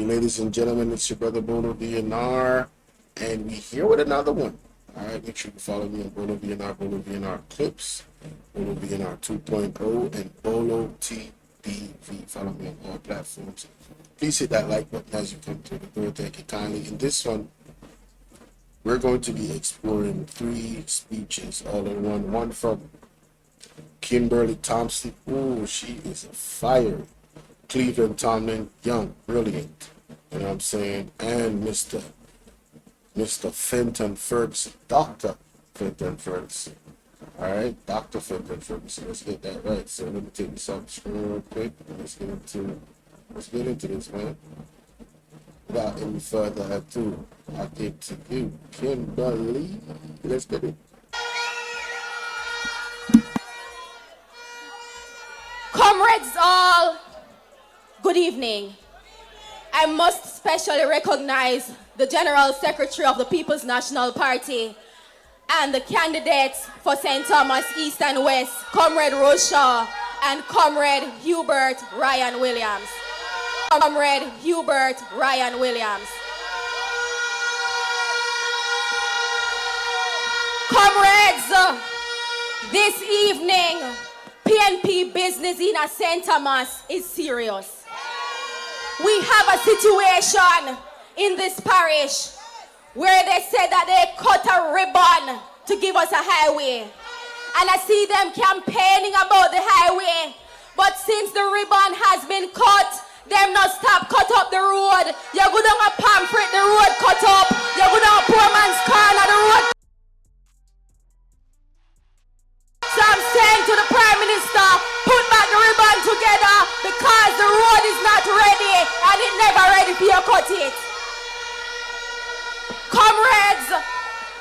ladies and gentlemen, it's your brother Bolo BNR, and we're here with another one. All right, make sure you follow me on Bolo BNR Clips, Bolo BNR 2.0, and Bolo TBV. Follow me on all platforms. Please hit that like button as you come through the door. Thank you kindly. In this one, we're going to be exploring 3 speeches all in one. One from Kimberly Thompson. Oh, she is a fire. Cleveland Tomlin, young, brilliant. You know what I'm saying? And Mr. Fenton Ferguson, Dr. Fenton Ferguson. All right, Dr. Fenton Ferguson. Let's get that right. So let me take this off the screen real quick. Let's get into this, man. Without any further ado, I give to you, Kimberly. Let's get it. Comrades all, good evening. I must specially recognize the General Secretary of the People's National Party and the candidates for St. Thomas East and West, Comrade Roshaw and Comrade Hubert Ryan Williams. Comrade Hubert Ryan Williams. Comrades, this evening, PNP business in St. Thomas is serious. We have a situation in this parish where they said that they cut a ribbon to give us a highway. And I see them campaigning about the highway. But since the ribbon has been cut, them not stop cut up the road. You're going to pamphlet the road cut up. You're going to poor man's corner the road. So I'm saying to the Prime Minister, put back the ribbon together because the road is not ready and it's never ready for you to cut it. Comrades,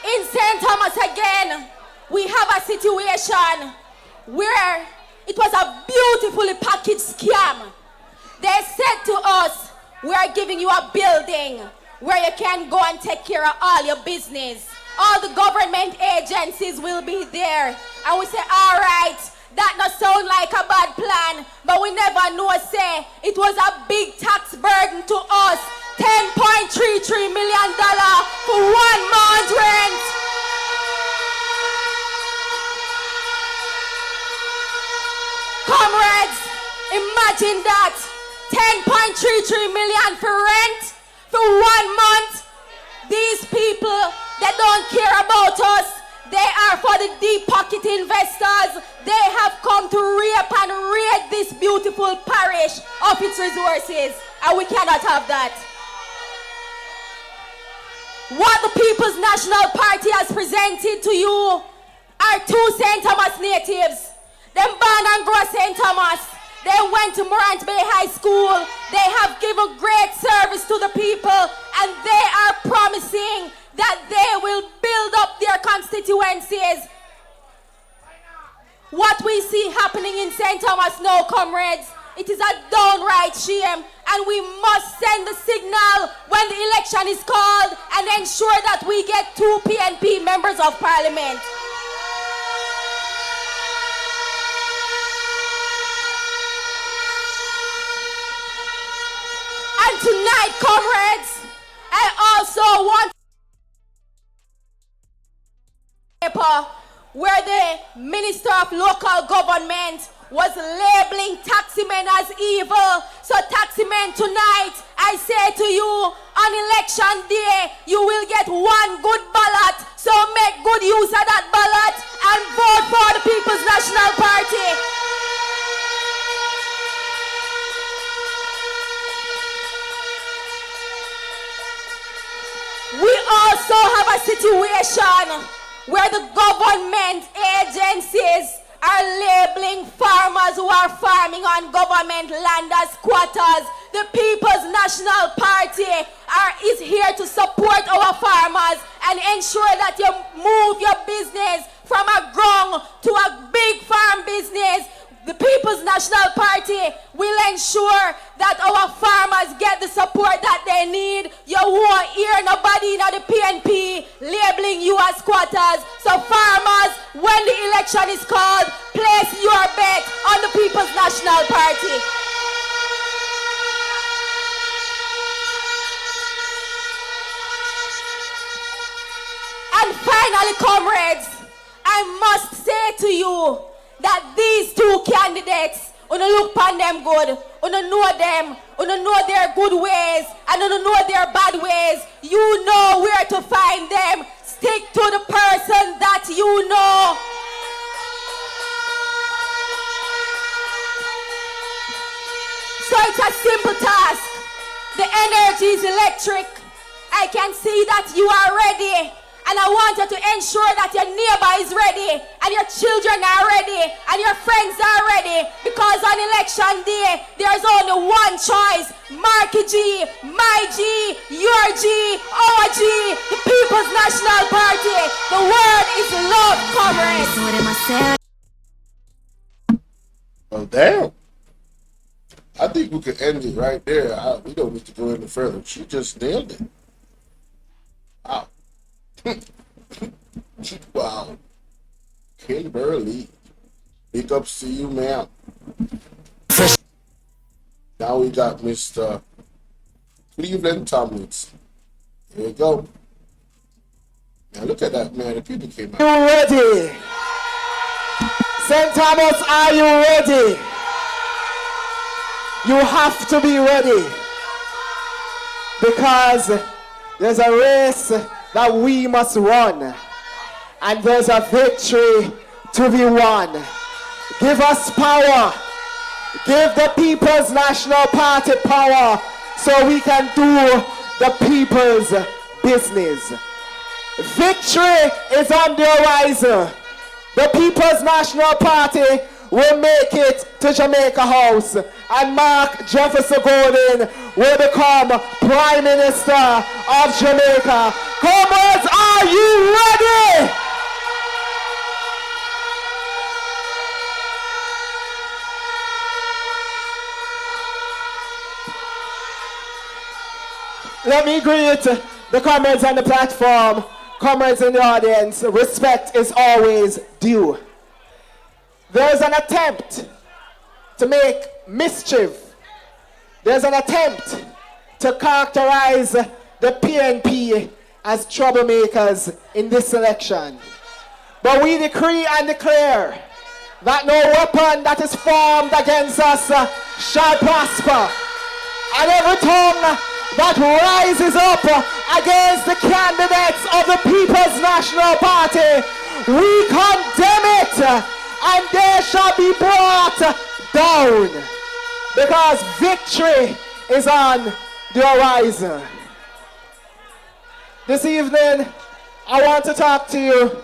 in St. Thomas again, we have a situation where it was a beautifully packaged scam. They said to us, we are giving you a building where you can go and take care of all your business. All the government agencies will be there. And we say, all right, that not sound like a bad plan, but we never know, say, it was a big tax burden to us. $10.33 million for 1 month rent. Comrades, imagine that. 10.33 million for rent for 1 month. These people that don't care about us, they are for the deep pocket investors. They have come to rape and raid this beautiful parish of its resources, and we cannot have that. What the People's National Party has presented to you are 2 St. Thomas natives. Them born and grow St. Thomas. They went to Morant Bay High School. They have given great service to the people, and they are promising that they will build up their constituencies. What we see happening in St. Thomas now, comrades, it is a downright shame, and we must send the signal when the election is called and ensure that we get 2 PNP members of parliament. And tonight, comrades, I also want where the Minister of Local Government was labeling taximen as evil. So taximen, tonight, I say to you, on election day, you will get 1 good ballot. So make good use of that ballot and vote for the People's National Party. We also have a situation where the government agencies are labeling farmers who are farming on government land as squatters. The People's National Party is here to support our farmers and ensure that you move your business from a ground to a big farm business. The People's National Party will ensure that our farmers get the support that they need. You won't hear nobody in the PNP labeling you as squatters. So farmers, when the election is called, place your bet on the People's National Party. And finally, comrades, I must say to you that these two candidates, una look upon them good, una know them, una know their good ways, and una know their bad ways. You know where to find them. Stick to the person that you know. So it's a simple task. The energy is electric. I can see that you are ready. And I want you to ensure that your neighbor is ready, and your children are ready, and your friends are ready. Because on election day, there's only one choice. Marky G, my G, your G, our G, the People's National Party. The word is love, comrades. Oh, damn. I think we could end it right there. We don't need to go any further. She just nailed it. Wow. Wow. Kimberly. Big ups to you, ma'am. Now we got Mr. Cleveland Tomlinson. Here we go. Now look at that, man. The people came out. You ready? St. Thomas, are you ready? You have to be ready. Because there's a race that we must run. And there's a victory to be won. Give us power. Give the People's National Party power so we can do the people's business. Victory is on the horizon. The People's National Party will make it to Jamaica House, and Mark Jefferson Golden will become Prime Minister of Jamaica. Comrades, are you ready? Let me greet the comrades on the platform, comrades in the audience. Respect is always due. There's an attempt to make mischief. There's an attempt to characterize the PNP as troublemakers in this election. But we decree and declare that no weapon that is formed against us shall prosper. And every tongue that rises up against the candidates of the People's National Party, we condemn it. And they shall be brought down, because victory is on the horizon. This evening, I want to talk to you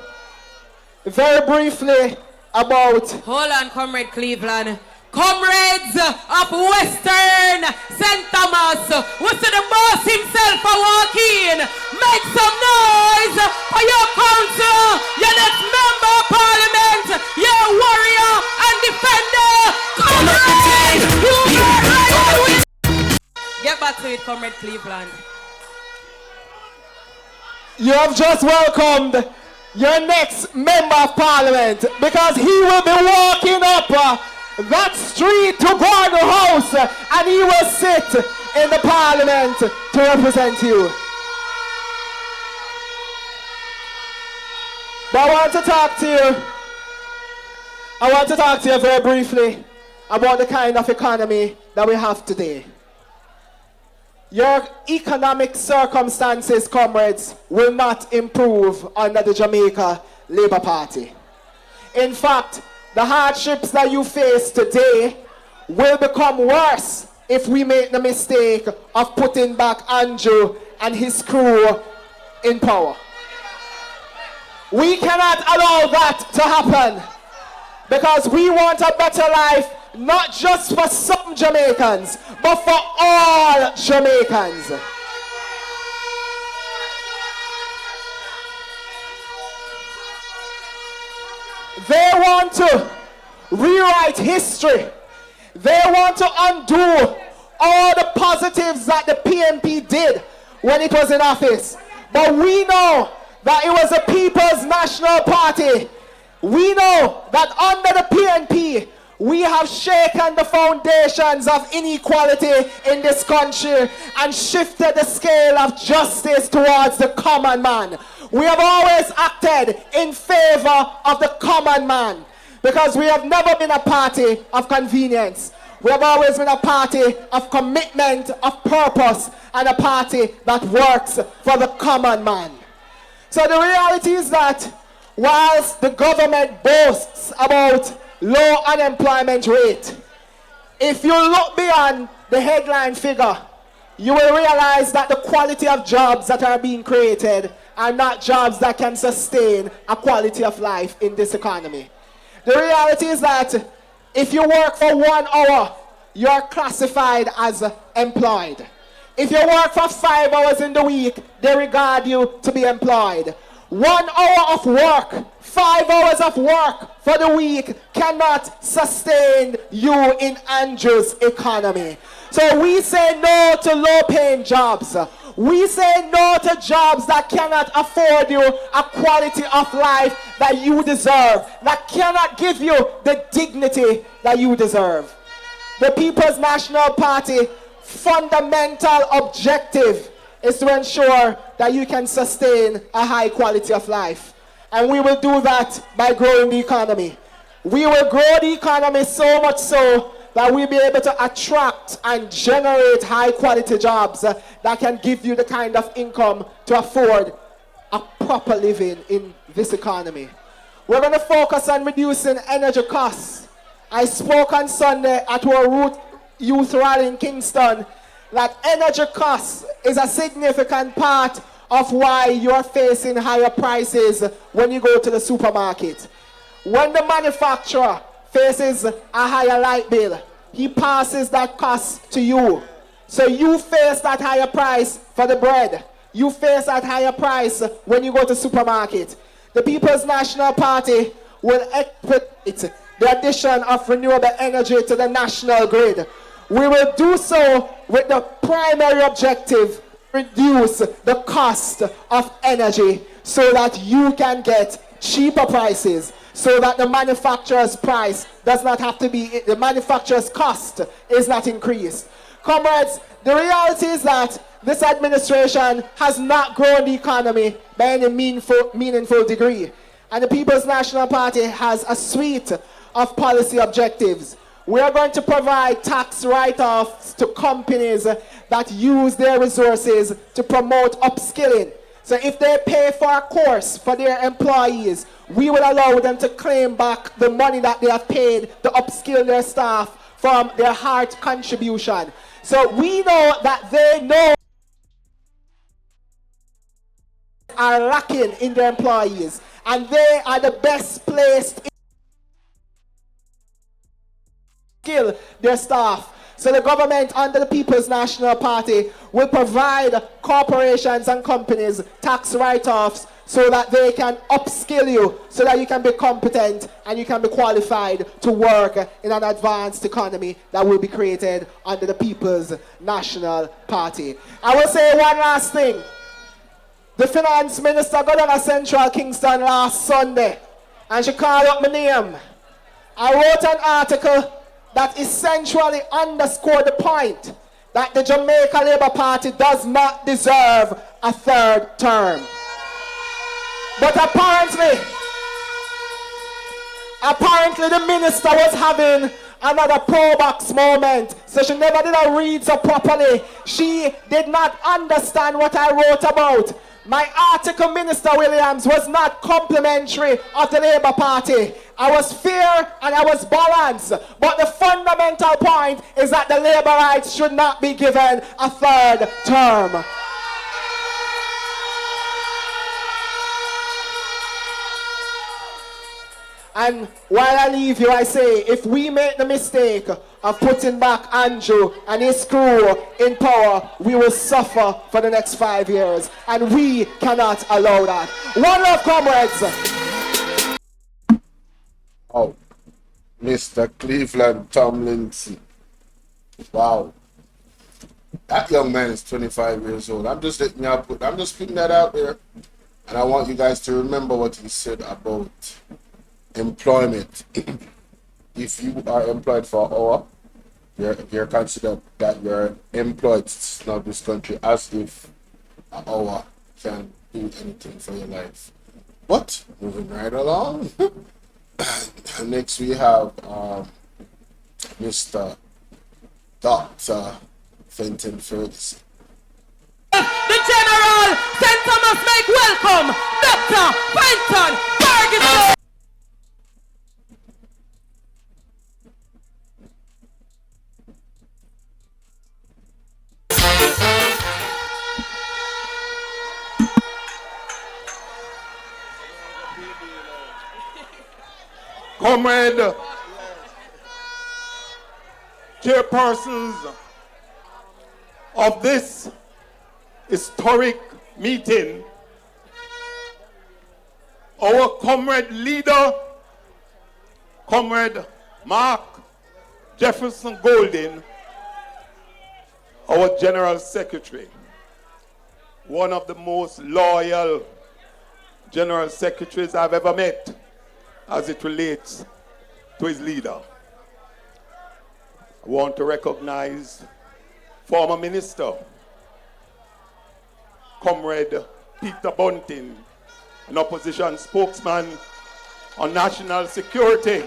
very briefly about... Hold on, Comrade Cleveland. Comrades of Western St. Thomas, we see the boss himself a walk in. Make some noise for your council, your next member of parliament, your warrior and defender. Comrades, you are right. Get back to it, Comrade Cleveland. You have just welcomed your next member of parliament, because he will be walking up that street to Gordon House, and he will sit in the parliament to represent you. But I want to talk to you very briefly about the kind of economy that we have today. Your economic circumstances, comrades, will not improve under the Jamaica Labour Party. In fact, the hardships that you face today will become worse if we make the mistake of putting back Andrew and his crew in power. We cannot allow that to happen, because we want a better life, not just for some Jamaicans, but for all Jamaicans. They want to rewrite history. They want to undo all the positives that the PNP did when it was in office. But we know that it was the People's National Party. We know that under the PNP, we have shaken the foundations of inequality in this country and shifted the scale of justice towards the common man. We have always acted in favor of the common man because we have never been a party of convenience. We have always been a party of commitment, of purpose, and a party that works for the common man. So the reality is that whilst the government boasts about low unemployment rate, if you look beyond the headline figure, you will realize that the quality of jobs that are being created are not jobs that can sustain a quality of life in this economy. The reality is that if you work for 1 hour, you are classified as employed. If you work for 5 hours in the week, they regard you to be employed. 1 hour of work, 5 hours of work for the week cannot sustain you in Andrew's economy. So we say no to low-paying jobs. We say no to jobs that cannot afford you a quality of life that you deserve, that cannot give you the dignity that you deserve. The People's National Party fundamental objective is to ensure that you can sustain a high quality of life. And we will do that by growing the economy. We will grow the economy so much so that we'll be able to attract and generate high quality jobs that can give you the kind of income to afford a proper living in this economy. We're going to focus on reducing energy costs. I spoke on Sunday at our youth rally in Kingston that energy costs is a significant part of why you're facing higher prices when you go to the supermarket. When the manufacturer faces a higher light bill, he passes that cost to you. So you face that higher price for the bread. You face that higher price when you go to supermarket. The People's National Party will expedite the addition of renewable energy to the national grid. We will do so with the primary objective, reduce the cost of energy so that you can get cheaper prices, so that the manufacturer's price does not have to be, the manufacturer's cost is not increased. Comrades, the reality is that this administration has not grown the economy by any meaningful degree. And the People's National Party has a suite of policy objectives. We are going to provide tax write-offs to companies that use their resources to promote upskilling. So if they pay for a course for their employees, we will allow them to claim back the money that they have paid to upskill their staff from their hard contribution. So we know that they know are lacking in their employees, and they are the best placed to skill their staff. So the government under the People's National Party will provide corporations and companies tax write-offs so that they can upskill you, so that you can be competent and you can be qualified to work in an advanced economy that will be created under the People's National Party. I will say one last thing. The finance minister got on a Central Kingston last Sunday and she called up my name. I wrote an article that essentially underscored the point that the Jamaica Labour Party does not deserve a third term. But apparently the minister was having another pro-box moment, so she never did her reads up properly. She did not understand what I wrote about. My article, Minister Williams, was not complimentary of the Labour Party. I was fair and I was balanced. But the fundamental point is that the Labourites should not be given a third term. And while I leave you, I say, if we make the mistake of putting back Andrew and his crew in power, we will suffer for the next 5 years. And we cannot allow that. One love, comrades. Oh, Mr. Cleveland Tomlinson. Wow. That young man is 25 years old. I'm just putting that out there. And I want you guys to remember what he said about employment. If you are employed for an hour, you're considered that you're employed to snub this country, as if an hour can do anything for your life. But moving right along. Next we have Mr. Dr. Fenton Ferguson. The General St. Thomas make welcome Dr. Fenton Ferguson. Comrade, chairpersons of this historic meeting, our comrade leader, Comrade Mark Jefferson Golding, our General Secretary, one of the most loyal General Secretaries I've ever met as it relates to his leader. I want to recognize former Minister, Comrade Peter Bunting, an opposition spokesman on national security.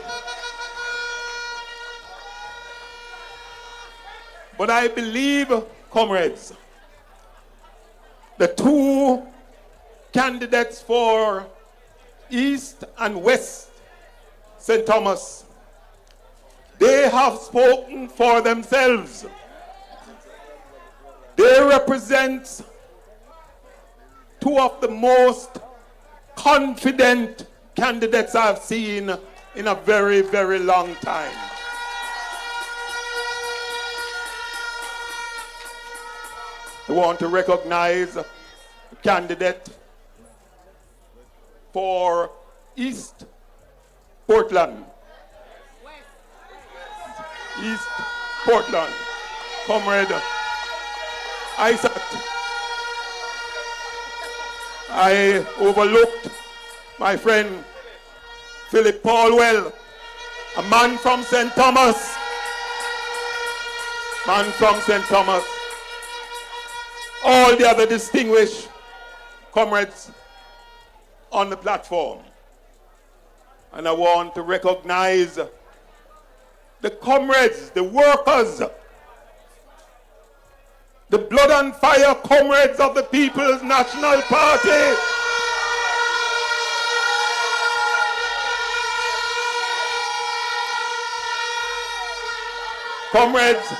But I believe, comrades, the two candidates for East and West St. Thomas, they have spoken for themselves. They represent two of the most confident candidates I've seen in a very, very long time. I want to recognize the candidate for East Portland. East Portland. Comrade Isaac. I overlooked my friend Philip Paulwell, a man from St. Thomas. Man from St. Thomas. All the other distinguished comrades on the platform. And I want to recognize the comrades, the workers, the blood and fire comrades of the People's National Party. Comrades,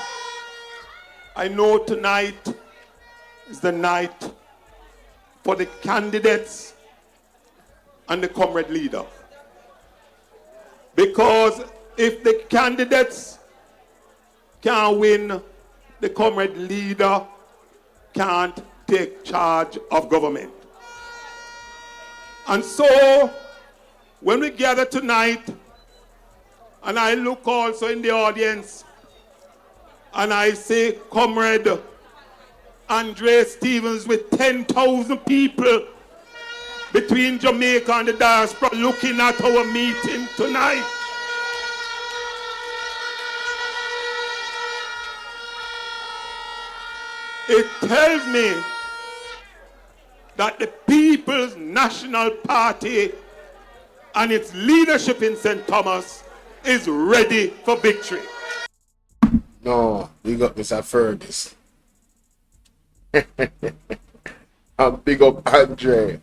I know tonight is the night for the candidates and the comrade leader. Because if the candidates can't win, the comrade leader can't take charge of government. And so, when we gather tonight, and I look also in the audience, and I say, Comrade Andre Stevens with 10,000 people between Jamaica and the diaspora looking at our meeting tonight. It tells me that the People's National Party and its leadership in St. Thomas is ready for victory. No, we got Mr. Fergus. And big up Andre.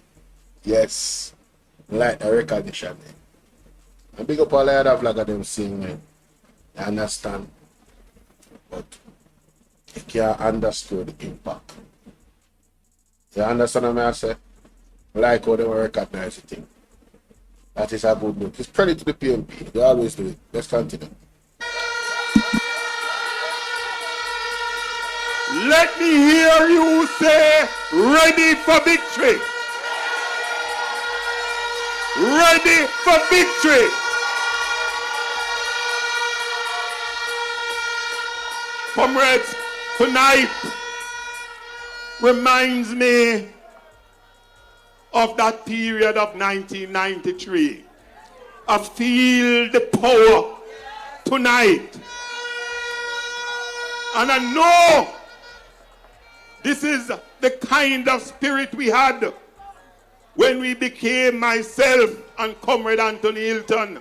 Yes. Like the recognition. And big up all the other vlogger them sing, man. You understand? But you can't understand the impact. You understand what I say? Like how they recognize the thing. That is a good look. It's credit to the PMP. They always do it. Let's continue. Let me hear you say, ready for victory. Ready for victory. Comrades, tonight reminds me of that period of 1993. I feel the power tonight. And I know this is the kind of spirit we had when we became, myself and Comrade Anthony Hilton,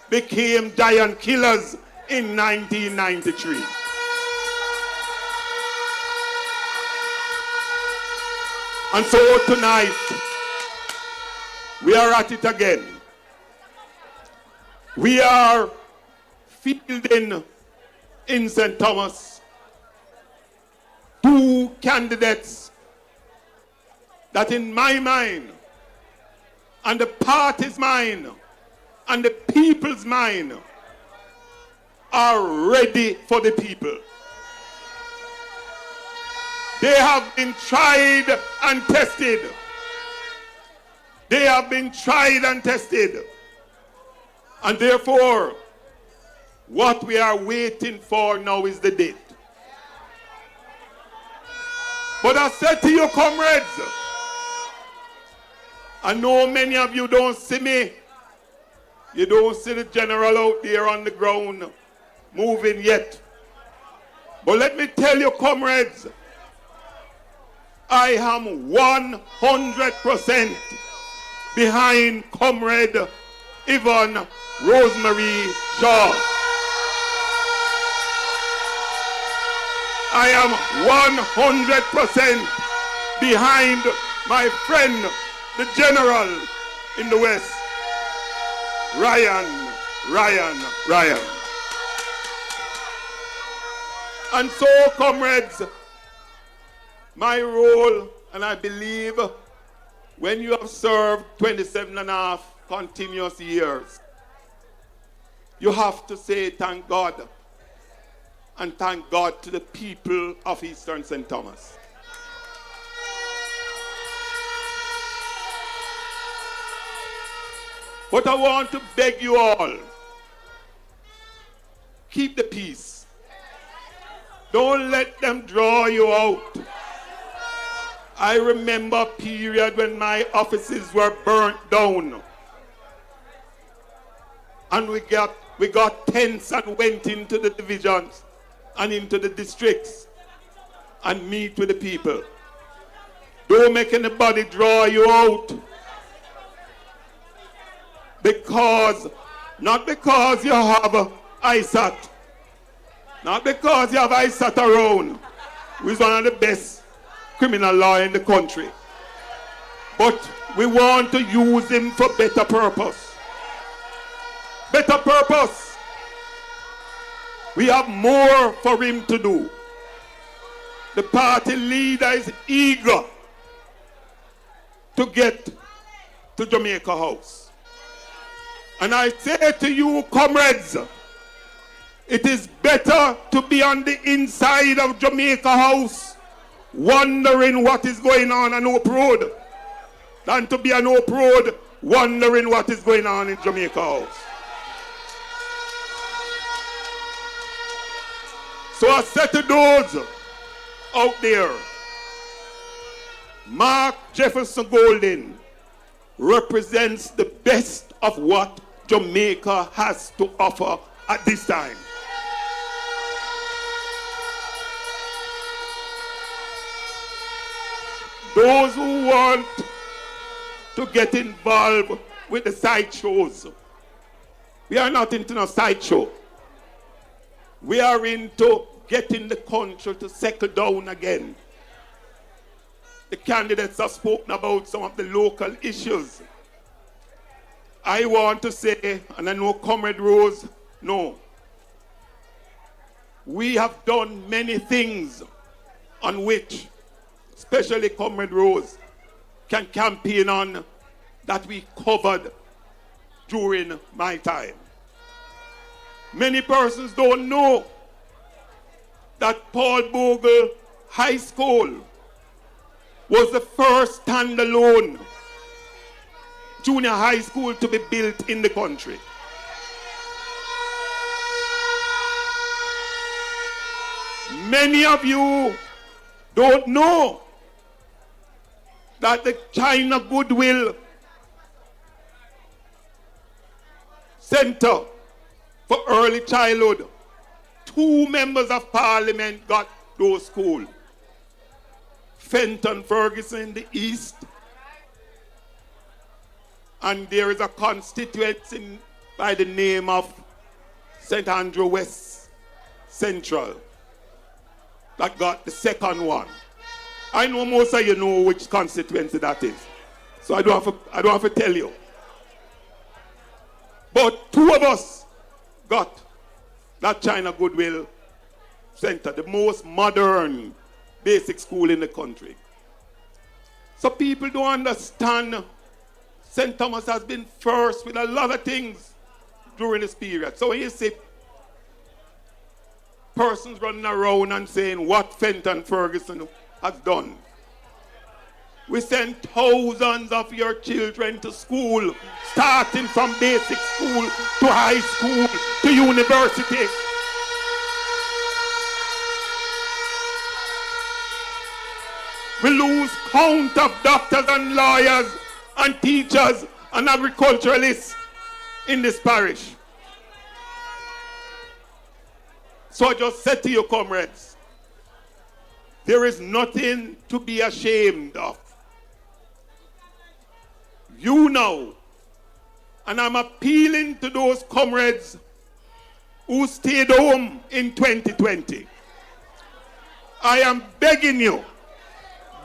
became giant killers in 1993. And so tonight, we are at it again. We are fielding in St. Thomas 2 candidates that in my mind, and the party's mind, and the people's mind, are ready for the people. They have been tried and tested. They have been tried and tested. And therefore, what we are waiting for now is the date. But I said to you, comrades, I know many of you don't see me. You don't see the general out there on the ground moving yet. But let me tell you, comrades, I am 100% behind Comrade Yvonne Rosemary Shaw. I am 100% behind my friend, the general in the West, Ryan. And so, comrades, my role, and I believe when you have served 27 and a half continuous years, you have to say thank God, and thank God to the people of Eastern St. Thomas. But I want to beg you all, keep the peace. Don't let them draw you out. I remember a period when my offices were burnt down. And we got tents and went into the divisions and into the districts and meet with the people. Don't make anybody draw you out. Not because you have ISAT, not because you have ISAT around, who is one of the best criminal law in the country, but we want to use him for better purpose. Better purpose. We have more for him to do. The party leader is eager to get to Jamaica House. And I say to you, comrades, it is better to be on the inside of Jamaica House wondering what is going on Hope Road than to be on Hope Road wondering what is going on in Jamaica House. So I said to those out there, Mark Jefferson Golden represents the best of what Jamaica has to offer at this time. Those who want to get involved with the sideshows, we are not into a sideshow. We are into getting the country to settle down again. The candidates have spoken about some of the local issues. I want to say, and I know Comrade Rose, no. We have done many things on which, especially Comrade Rose, can campaign on that we covered during my time. Many persons don't know that Paul Bogle High School was the first standalone junior high school to be built in the country. Many of you don't know that the China Goodwill Center for Early Childhood, 2 members of parliament got those schools. Fenton Ferguson in the east And there is a constituency by the name of St. Andrew West Central that got the second one. I know most of you know which constituency that is. So I don't have to tell you. But two of us got that China Goodwill Center, the most modern basic school in the country. So people don't understand St. Thomas has been first with a lot of things during this period. So when you see persons running around and saying what Fenton Ferguson has done, we send thousands of your children to school, starting from basic school to high school to university. We lose count of doctors and lawyers and teachers and agriculturalists in this parish. So I just said to you, comrades, there is nothing to be ashamed of. You know, and I'm appealing to those comrades who stayed home in 2020. I am begging you,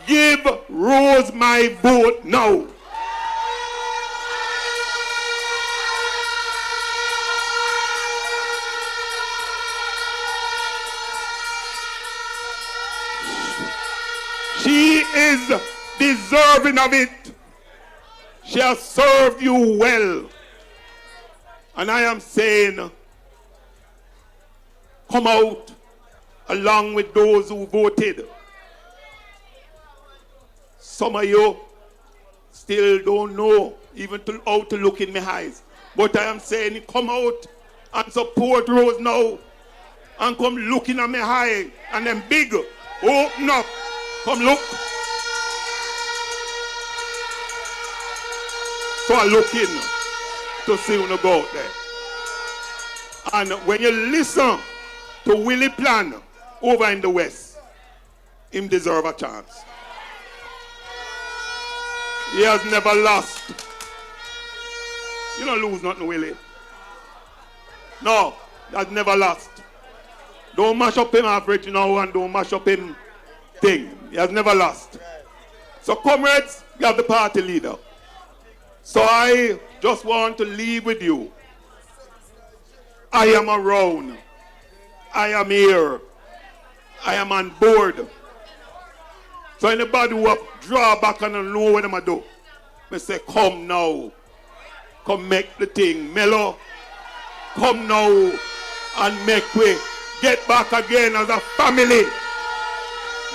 give Rose my vote now. She is deserving of it. She has served you well. And I am saying, come out along with those who voted. Some of you still don't know even how to look in my eyes. But I am saying, come out and support Rose now. And come looking at my eye and then big, open up. Come look. So I look in to see when I go out there. And when you listen to Willie Plan over in the West, him deserve a chance. He has never lost. You don't lose nothing, Willie. No, he has never lost. Don't mash up him average now and don't mash up him thing. He has never lost. So comrades, you have the party leader. So I just want to leave with you. I am around. I am here. I am on board. So anybody who draw back and don't know what I'm going to do, I say, come now. Come make the thing mellow. Come now and make we get back again as a family.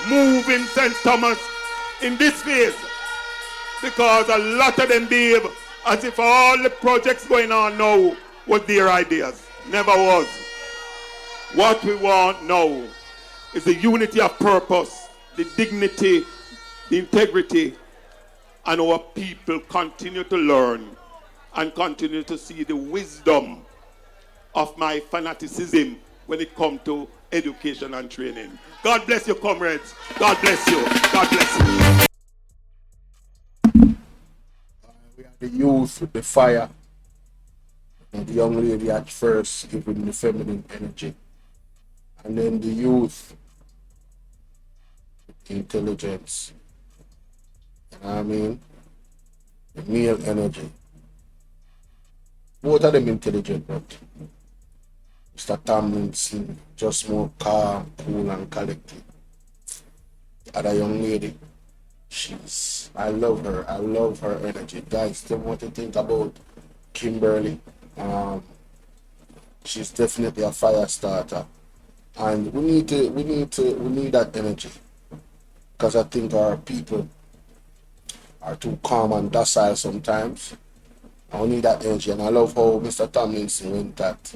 Move in St. Thomas in this phase. Because a lot of them behave as if all the projects going on now was their ideas. Never was. What we want now is the unity of purpose, the dignity, the integrity, and our people continue to learn and continue to see the wisdom of my fanaticism when it comes to education and training. God bless you, comrades. God bless you. God bless you. We had the youth with the fire. And the young lady at first giving the feminine energy. And then the youth with the intelligence. You know what I mean? The male energy. Both of them intelligent, but Mr. Tomlinson just more calm, cool, and collected. The other young lady, I love her. I love her energy. Guys, tell me what you think about Kimberly. She's definitely a fire starter, and we need that energy, because I think our people are too calm and docile sometimes. I need that energy, and I love how Mr. Tomlinson went at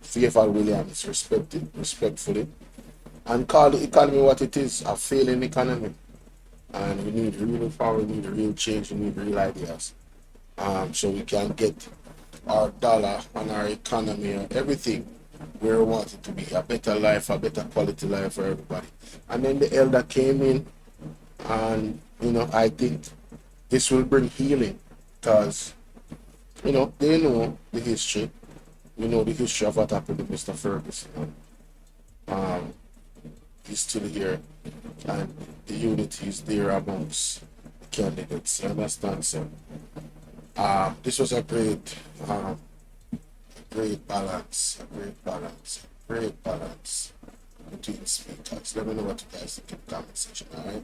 Faithful Williams respectfully, and call the economy what it is, a failing economy. And we need real power, we need real change, we need real ideas. So we can get our dollar and our economy and everything where we want it to be. A better life, a better quality life for everybody. And then the elder came in, and I think this will bring healing. because, you know, they know the history. We know the history of what happened to Mr. Ferguson. He's still here, and the unity is there amongst the candidates. You understand, sir? This was a great balance between speakers. Let me know what you guys think in the comment section, all right?